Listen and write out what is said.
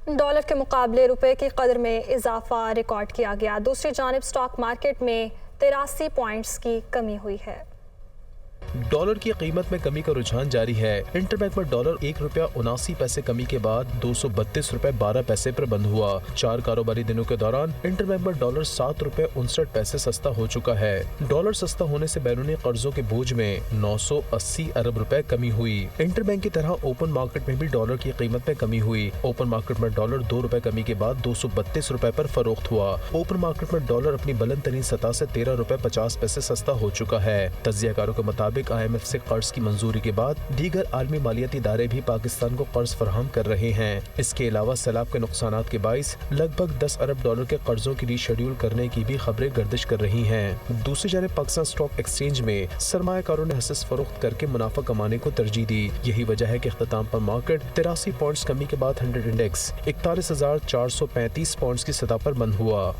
Dollar के मुकाबले रुपए की कदर में इजाफा रिकॉर्ड किया गया। दूसरी जानिब स्टॉक मार्केट में 83 पॉइंट्स की कमी हुई है। डॉलर की कीमत में कमी का रुझान जारी है। इंटरबैंक पर डॉलर ₹1.79 कमी के बाद 232 रुपए 12 पैसे पर बंद हुआ। 4 कारोबारी दिनों के दौरान इंटरबैंक पर डॉलर ₹7.59 सस्ता हो चुका है। डॉलर सस्ता होने से बैरूनी कर्जों के बोझ में 980 अरब रुपए कमी हुई। इंटरबैंक की तरह ओपन मार्केट में भी डॉलर की कीमत में कमी हुई। ओपन मार्केट में डॉलर ₹2 कमी के बाद 232 रुपए पर फरोख्त हुआ। ओपन मार्केट में डॉलर अपनी बुलंद तरीन सतह से ₹13.50 सस्ता हो चुका है। तज्जियाकारों के मुताबिक IMF से कर्ज की मंजूरी के बाद दीगर आलमी मालियाती इदारे भी पाकिस्तान को कर्ज फराहम कर रहे हैं। इसके अलावा सैलाब के नुकसानात के बाइस लगभग 10 अरब डॉलर के कर्जों की रीशेड्यूल करने की भी खबरें गर्दिश कर रही हैं। दूसरी जानिब पाकिस्तान स्टॉक एक्सचेंज में सरमायाकारों ने हसस फरोख्त करके मुनाफा कमाने को तरजीह दी। यही वजह है कि इख्तिताम पर मार्केट 83 पॉइंट्स कमी के बाद 100 इंडेक्स 41,435 पॉइंट्स की सतह पर बंद हुआ।